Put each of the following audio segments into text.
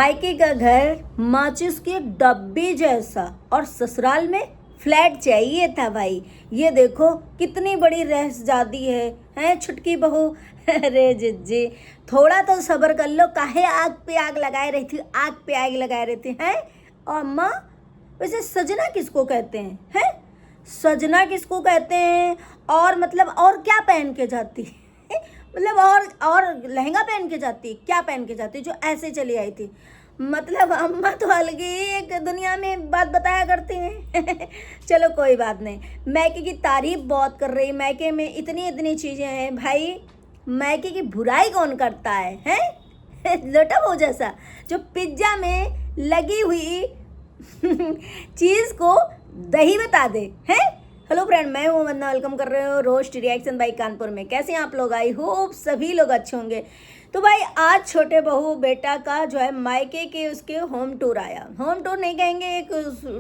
मायके का घर माचिस के डब्बे जैसा और ससुराल में फ्लैट चाहिए था भाई। ये देखो कितनी बड़ी रहज़ादी है छुटकी बहू। अरे जिज्जी, थोड़ा तो सब्र कर लो, काहे आग पे आग लगाए रही थी, आग पे आग लगाए रहती हैं। और अम्मा, वैसे सजना किसको कहते हैं? सजना किसको कहते हैं? और मतलब और क्या पहन के जाती मतलब और लहंगा पहन के जाती, क्या पहन के जाती जो ऐसे चली आई थी? मतलब अम्मा तो अलग ही एक दुनिया में बात बताया करती हैं। चलो कोई बात नहीं, मैके की तारीफ बहुत कर रही, मैके में इतनी इतनी चीज़ें हैं भाई। मैके की बुराई कौन करता है? लोटा बहू जैसा जो पिज्ज़ा में लगी हुई चीज़ को दही बता दे हैं। हेलो फ्रेंड, मैं हूँ वंदना, वेलकम कर रहे हो रोस्ट रिएक्शन बाई कानपुर में। कैसे हैं आप लोग? आई होप सभी लोग अच्छे होंगे। तो भाई आज छोटे बहू बेटा का जो है मायके के उसके होम टूर आया। होम टूर नहीं कहेंगे, एक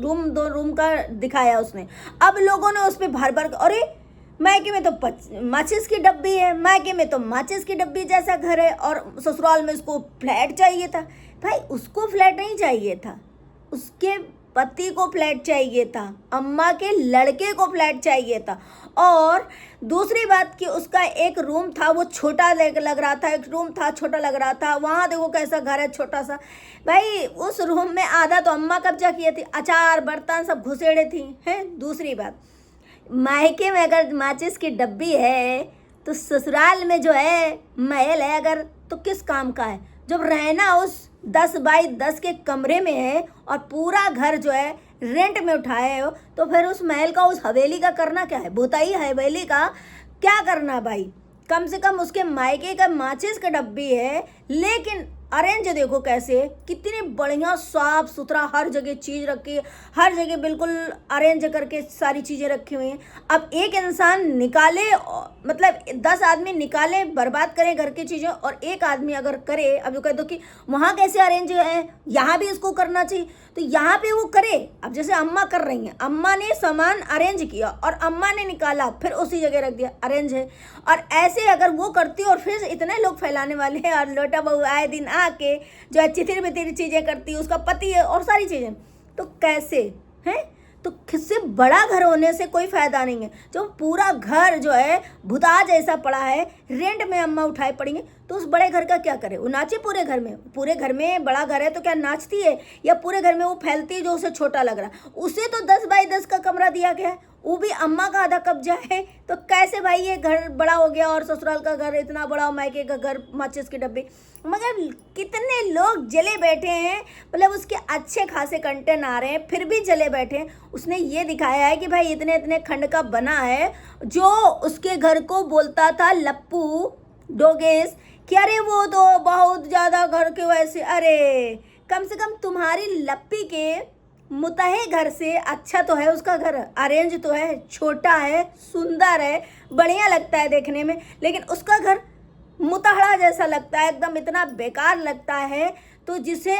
रूम 2 रूम का दिखाया उसने। अब लोगों ने उस पर भर भर, अरे मायके में तो माचिस की डब्बी है, मायके में तो माचिस की डब्बी जैसा घर है, और ससुराल में उसको फ्लैट चाहिए था। भाई उसको फ्लैट नहीं चाहिए था, उसके पति को फ्लैट चाहिए था, अम्मा के लड़के को फ्लैट चाहिए था। और दूसरी बात कि उसका एक रूम था वो छोटा लग रहा था, एक रूम था छोटा लग रहा था। वहाँ देखो कैसा घर है छोटा सा। भाई उस रूम में आधा तो अम्मा कब्जा किए थी, अचार बर्तन सब घुसेड़े थी हैं। दूसरी बात, मायके में अगर माचिस की डब्बी है तो ससुराल में जो है महल है अगर, तो किस काम का है? जब रहना उस 10 बाई 10 के कमरे में है और पूरा घर जो है रेंट में उठाए हो, तो फिर उस महल का, उस हवेली का करना क्या है? भूताई हवेली का क्या करना भाई? कम से कम उसके मायके का माचिस का डब्बी है, लेकिन अरेंज देखो कैसे, कितनी बढ़िया साफ सुथरा हर जगह चीज़ रखी, हर जगह बिल्कुल अरेंज करके सारी चीज़ें रखी हुई हैं। अब एक इंसान निकाले, मतलब 10 आदमी निकाले बर्बाद करें घर की चीज़ें, और एक आदमी अगर करे, अब जो कह दो कि वहाँ कैसे अरेंज है, यहाँ भी इसको करना चाहिए, तो यहाँ पे वो करे। अब जैसे अम्मा कर रही हैं, अम्मा ने सामान अरेंज किया और अम्मा ने निकाला फिर उसी जगह रख दिया, अरेंज है। और ऐसे अगर वो करती और फिर इतने लोग फैलाने वाले हैं, और लोटा बहू आए दिन आके जो है चिथिर बिथिर चीज़ें करती है, उसका पति है और सारी चीज़ें, तो कैसे हैं? तो किससे बड़ा घर होने से कोई फ़ायदा नहीं है। जो पूरा घर जो है भुता जैसा पड़ा है, रेंट में अम्मा उठाए पड़ेंगे, तो उस बड़े घर का क्या करे? वो नाचे पूरे घर में? पूरे घर में बड़ा घर है तो क्या नाचती है? या पूरे घर में वो फैलती है जो उसे छोटा लग रहा? उसे तो 10 बाई 10 का कमरा दिया गया है, वो भी अम्मा का आधा कब्जा है। तो कैसे भाई ये घर बड़ा हो गया और ससुराल का घर इतना बड़ा, और मायके का घर माचिस की डब्बी? मगर कितने लोग जले बैठे हैं, मतलब उसके अच्छे खासे कंटेंट आ रहे हैं फिर भी जले बैठे हैं। उसने ये दिखाया है कि भाई इतने इतने खंड का बना है, जो उसके घर को बोलता था लप्पू डोगेस कि अरे वो तो बहुत ज़्यादा घर के वैसे। अरे कम से कम तुम्हारी लप्पी के मुतहे घर से अच्छा तो है उसका घर, अरेंज तो है, छोटा है, सुंदर है, बढ़िया लगता है देखने में, लेकिन उसका घर मुतहड़ा जैसा लगता है, एकदम इतना बेकार लगता है। तो जिसे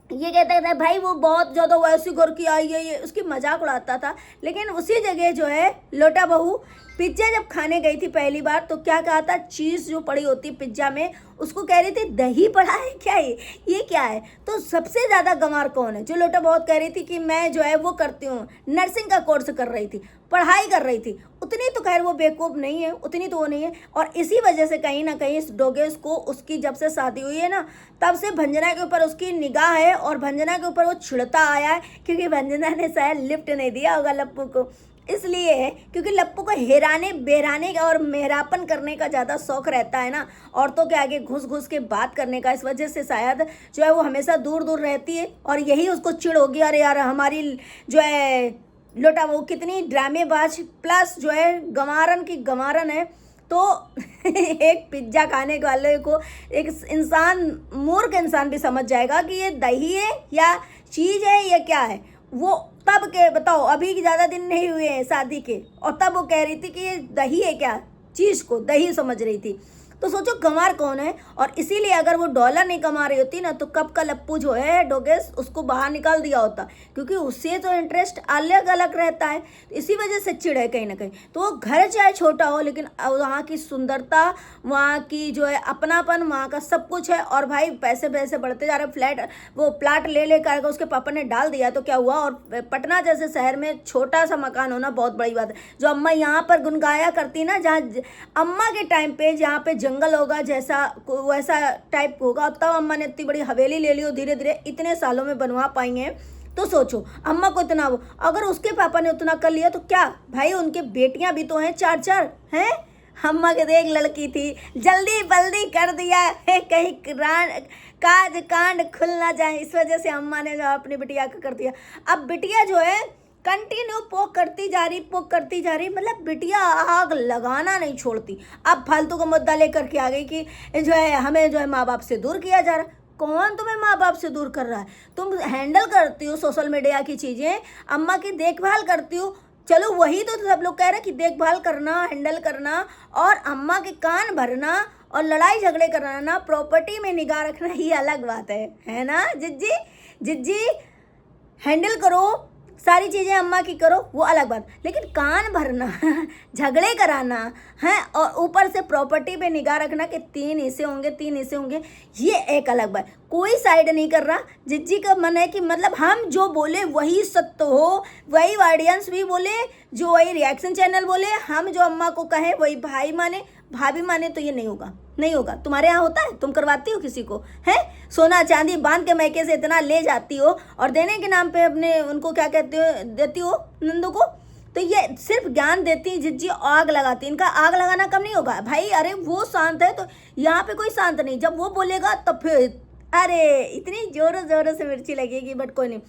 ये कहता था भाई वो बहुत ज़्यादा वैसी घर की आई है, ये उसकी मजाक उड़ाता था। लेकिन उसी जगह जो है लोटा बहू पिज्ज़ा जब खाने गई थी पहली बार, तो क्या कहा था? चीज़ जो पड़ी होती पिज्ज़ा में, उसको कह रही थी दही पड़ा है क्या, ये क्या है? तो सबसे ज़्यादा गंवार कौन है? जो लोटा बहुत कह रही थी कि मैं जो है वो करती हूँ, नर्सिंग का कोर्स कर रही थी, पढ़ाई कर रही थी, उतनी तो खैर वो बेवकूफ़ नहीं है, उतनी तो वो नहीं है। और इसी वजह से कहीं ना कहीं इस डोगेस को, उसकी जब से शादी हुई है ना, तब से भंजना के ऊपर उसकी निगाह है, और भंजना के ऊपर वो छिड़ता आया है, क्योंकि भंजना ने शायद लिफ्ट नहीं दिया होगा लप्पू को। इसलिए है क्योंकि लप्पू को हेराने बेराने का और मेहरापन करने का ज़्यादा शौक रहता है ना, औरतों के आगे घुस घुस के बात करने का। इस वजह से शायद जो है वो हमेशा दूर दूर रहती है, और यही उसको चिढ़ होगी, अरे यार हमारी जो है लोटा वो कितनी ड्रामेबाज प्लस जो है गंवारन की गंवारन है। तो एक पिज्ज़ा खाने वाले को एक इंसान, मूर्ख इंसान भी समझ जाएगा कि ये दही है या चीज़ है या क्या है। वो तब के बताओ, अभी ज़्यादा दिन नहीं हुए हैं शादी के, और तब वो कह रही थी कि ये दही है क्या, चीज़ को दही समझ रही थी। तो सोचो गंवार कौन है। और इसीलिए अगर वो डॉलर नहीं कमा रही होती ना तो कब का लप्पू जो है डोगेस उसको बाहर निकाल दिया होता, क्योंकि उससे तो इंटरेस्ट अलग अलग रहता है। तो इसी वजह से चिड़ है कहीं ना कहीं। तो वो घर चाहे छोटा हो लेकिन वहाँ की सुंदरता, वहाँ की जो है अपनापन, वहाँ का सब कुछ है। और भाई पैसे पैसे बढ़ते जा रहे, फ्लैट वो प्लाट ले लेकर उसके पापा ने डाल दिया तो क्या हुआ। और पटना जैसे शहर में छोटा सा मकान होना बहुत बड़ी बात है। जो अम्मा यहाँ पर गुनगाया करती ना, जहाँ अम्मा के टाइम पे जहाँ पे जंगल होगा जैसा वैसा टाइप होगा, तब अम्मा ने इतनी बड़ी हवेली ले ली हो, धीरे धीरे इतने सालों में बनवा पाएंगे। तो सोचो अम्मा को इतना वो, अगर उसके पापा ने उतना कर लिया तो क्या भाई, उनके बेटियां भी तो हैं 4-4 हैं। अम्मा के देख लड़की थी, जल्दी बल्दी कर दिया है कहीं काज कांड खुल ना जाए, इस वजह से अम्मा ने जो अपनी बिटिया का कर दिया। अब बिटिया जो है कंटिन्यू पोक करती जा रही, मतलब बिटिया आग लगाना नहीं छोड़ती। अब फालतू का मुद्दा लेकर के आ गई कि जो है हमें जो है माँ बाप से दूर किया जा रहा। कौन तुम्हें माँ बाप से दूर कर रहा है? तुम हैंडल करती हो सोशल मीडिया की चीज़ें, अम्मा की देखभाल करती हो। चलो वही तो सब लोग कह रहे हैं कि देखभाल करना, हैंडल करना और अम्मा के कान भरना और लड़ाई झगड़े कराना, प्रॉपर्टी में निगाह रखना, ये अलग बात है ना जिज्जी हैंडल करो, सारी चीज़ें अम्मा की करो, वो अलग बात। लेकिन कान भरना झगड़े कराना है और ऊपर से प्रॉपर्टी पे निगाह रखना कि 3 हिस्से होंगे, ये एक अलग बात। कोई साइड नहीं कर रहा। जिज्जी का मन है कि मतलब हम जो बोले वही सत्य हो, वही ऑडियंस भी बोले, जो वही रिएक्शन चैनल बोले, हम जो अम्मा को कहें वही भाई माने भाभी माने। तो ये नहीं होगा। तुम्हारे यहाँ होता है? तुम करवाती हो किसी को? है सोना चांदी बांध के मैके से इतना ले जाती हो और देने के नाम पे अपने उनको क्या कहते हो देती हो नंदू को। तो ये सिर्फ ज्ञान देती है जिज्जी, आग लगाती। इनका आग लगाना कम नहीं होगा भाई। अरे वो शांत है तो यहाँ पे कोई शांत नहीं, जब वो बोलेगा तब फिर अरे इतनी जोरों से मिर्ची लगेगी। बट कोई नहीं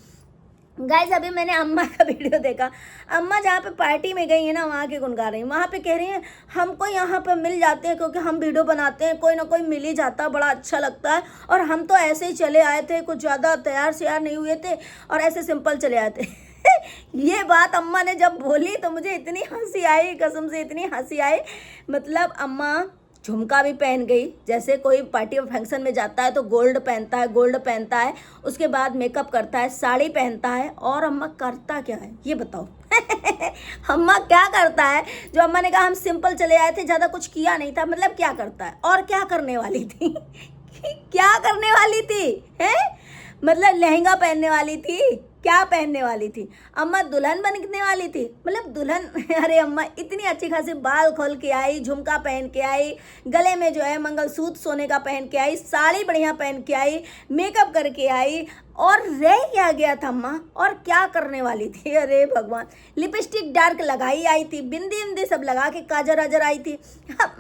गाइस, अभी मैंने अम्मा का वीडियो देखा। अम्मा जहाँ पे पार्टी में गई है ना, वहाँ के गुन गा रही हैं। वहाँ पे कह रही हैं हमको यहाँ पे मिल जाते हैं क्योंकि हम वीडियो बनाते हैं, कोई ना कोई मिल ही जाता, बड़ा अच्छा लगता है। और हम तो ऐसे ही चले आए थे, कुछ ज़्यादा तैयार श्यार नहीं हुए थे और ऐसे सिंपल चले आए थे। ये बात अम्मा ने जब बोली तो मुझे इतनी हंसी आई, कसम से इतनी हंसी आई। मतलब अम्मा झुमका भी पहन गई, जैसे कोई पार्टी और फंक्शन में जाता है तो गोल्ड पहनता है, उसके बाद मेकअप करता है, साड़ी पहनता है। और अम्मा करता क्या है ये बताओ? अम्मा क्या करता है? जो अम्मा ने कहा हम सिंपल चले आए थे, ज़्यादा कुछ किया नहीं था, मतलब क्या करता है और क्या करने वाली थी? क्या करने वाली थी है? मतलब लहंगा पहनने वाली थी, क्या पहनने वाली थी? अम्मा दुल्हन बनने वाली थी, मतलब दुल्हन। अरे अम्मा इतनी अच्छी खासी बाल खोल के आई, झुमका पहन के आई, गले में जो है मंगलसूत्र सोने का पहन के आई, साड़ी बढ़िया पहन के आई, मेकअप करके आई। और रह क्या गया था अम्मा? और क्या करने वाली थी? अरे भगवान, लिपस्टिक डार्क लगाई आई थी, बिंदी बिंदी सब लगा के काजर वाजर आई थी।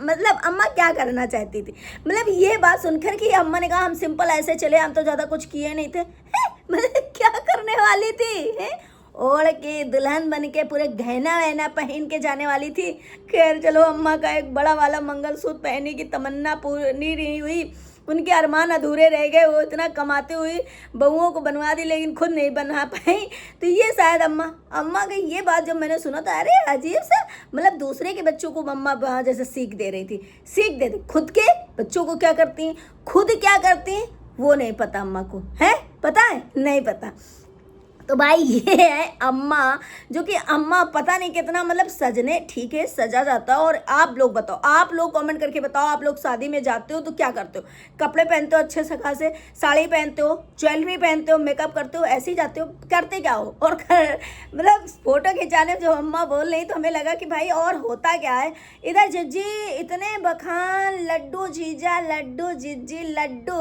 मतलब अम्मा क्या करना चाहती थी? मतलब ये बात सुनकर कि अम्मा ने कहा हम सिंपल ऐसे चले, हम तो ज़्यादा कुछ किए नहीं थे। मतलब क्या करने वाली थी? है ओढ़ के दुल्हन बन के पूरे गहना वहना पहन के जाने वाली थी। खैर चलो, अम्मा का एक बड़ा वाला मंगलसूत्र पहनने की तमन्ना पूरी नहीं हुई, उनके अरमान अधूरे रह गए। वो इतना कमाते हुए बहुओं को बनवा दी लेकिन खुद नहीं बना पाई। तो ये शायद अम्मा की ये बात जब मैंने सुना तो अरे अजीब सा, मतलब दूसरे के बच्चों को अम्मा जैसे सीख दे रही थी, सीख देती, खुद के बच्चों को क्या करती हैं, खुद क्या करती हैं वो नहीं पता अम्मा को। है पता है? नहीं पता। तो भाई ये है अम्मा, जो कि अम्मा पता नहीं कितना मतलब सजने, ठीक है सजा जाता है। और आप लोग बताओ, आप लोग कमेंट करके बताओ, आप लोग शादी में जाते हो तो क्या करते हो? कपड़े पहनते हो अच्छे से खासे, साड़ी पहनते हो, ज्वेलरी पहनते हो, मेकअप करते हो, ऐसे ही जाते हो, करते क्या हो? और मतलब फोटो खिंचाने जो अम्मा बोल रही तो हमें लगा कि भाई और होता क्या है इधर। जिज्जी इतने बखान, लड्डू जीजा, लड्डू जिज्जी, लड्डू,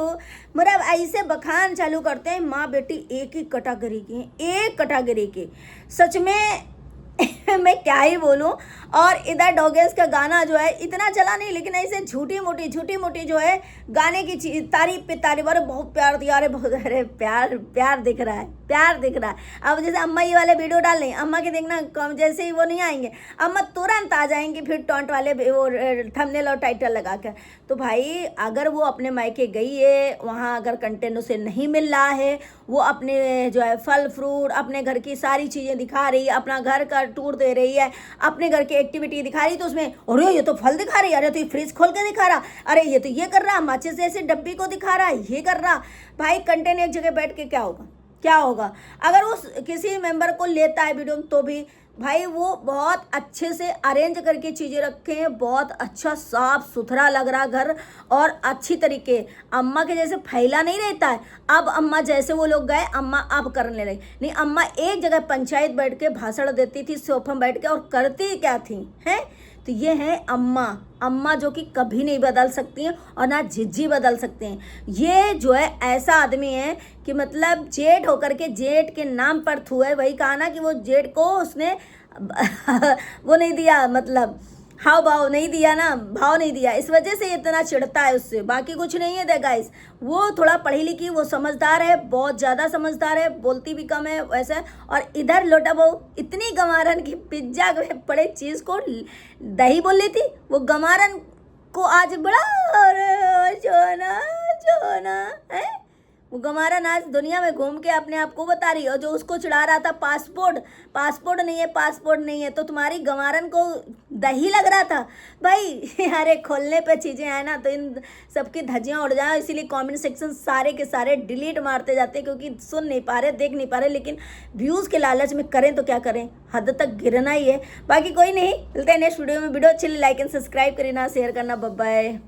मतलब ऐसे बखान चालू करते हैं। माँ बेटी एक ही कैटेगरी की, एक कैटेगरी के, सच में मैं क्या ही बोलूं। और इधर डॉगेस का गाना जो है इतना चला नहीं, लेकिन ऐसे झूठी मोटी जो है गाने की तारीफ पे तारीफ। अरे बहुत प्यार दिया, अरे बहुत, अरे प्यार दिख रहा है, प्यार दिख रहा है। अब जैसे अम्मा ये वाले वीडियो डाल रही, अम्मा के देखना कम जैसे ही वो नहीं आएंगे, अम्मा तुरंत आ जाएंगी फिर टॉन्ट वाले वो थंबनेल और टाइटल लगा कर। तो भाई अगर वो अपने मायके गई है, वहाँ अगर कंटेंट उसे नहीं मिल रहा है, वो अपने जो है फल फ्रूट, अपने घर की सारी चीज़ें दिखा रही है, अपना घर का टूर दे रही है, अपने घर की एक्टिविटी दिखा रही, तो उसमें अरे ये तो फल दिखा रही है, अरे तो ये फ्रिज खोल के दिखा रहा, अरे ये तो ये कर रहा, माचिस जैसे डब्बी को दिखा रहा, ये कर रहा। भाई कंटेंट एक जगह बैठ के क्या होगा, क्या होगा। अगर वो किसी मेंबर को लेता है वीडियो में तो भी भाई वो बहुत अच्छे से अरेंज करके चीज़ें रखे हैं, बहुत अच्छा साफ सुथरा लग रहा घर, और अच्छी तरीके अम्मा के जैसे फैला नहीं रहता है। अब अम्मा जैसे वो लोग गए, अम्मा अब करने लगी नहीं। अम्मा एक जगह पंचायत बैठ के भाषण देती थी सोफा में बैठ के, और करती क्या थी हैं। तो ये है अम्मा, अम्मा जो कि कभी नहीं बदल सकती हैं और ना झिझी बदल सकते हैं। ये जो है ऐसा आदमी है कि मतलब जेठ होकर के जेठ के नाम पर थू है। वही कहा ना कि वो जेठ को उसने वो नहीं दिया, मतलब हाव भाव नहीं दिया ना, भाव नहीं दिया, इस वजह से इतना चिढ़ता है उससे, बाकी कुछ नहीं है। दे गाइस वो थोड़ा पढ़ी लिखी, वो समझदार है, बहुत ज़्यादा समझदार है, बोलती भी कम है वैसे। और इधर लोटा बहू इतनी गमारन की पिज्जा में पड़े चीज़ को दही बोल लेती, वो गमारन को आज बड़ा अरे जोना जोना है। वो गमारन आज दुनिया में घूम के अपने आप को बता रही है, और जो उसको चिढ़ा रहा था पासपोर्ट पासपोर्ट नहीं है, पासपोर्ट नहीं है, तो तुम्हारी गमारन को दही लग रहा था। भाई अरे खोलने पे चीज़ें आए ना तो इन सबकी धज्जियाँ उड़ जाए, इसीलिए कमेंट सेक्शन सारे के सारे डिलीट मारते जाते हैं, क्योंकि सुन नहीं पा रहे, देख नहीं पा रहे, लेकिन व्यूज़ के लालच में करें तो क्या करें, हद तक गिरना ही है। बाकी कोई नहीं, मिलते हैं नेक्स्ट वीडियो में। वीडियो अच्छी लाइक एंड सब्सक्राइब करना, शेयर करना, बाय बाय।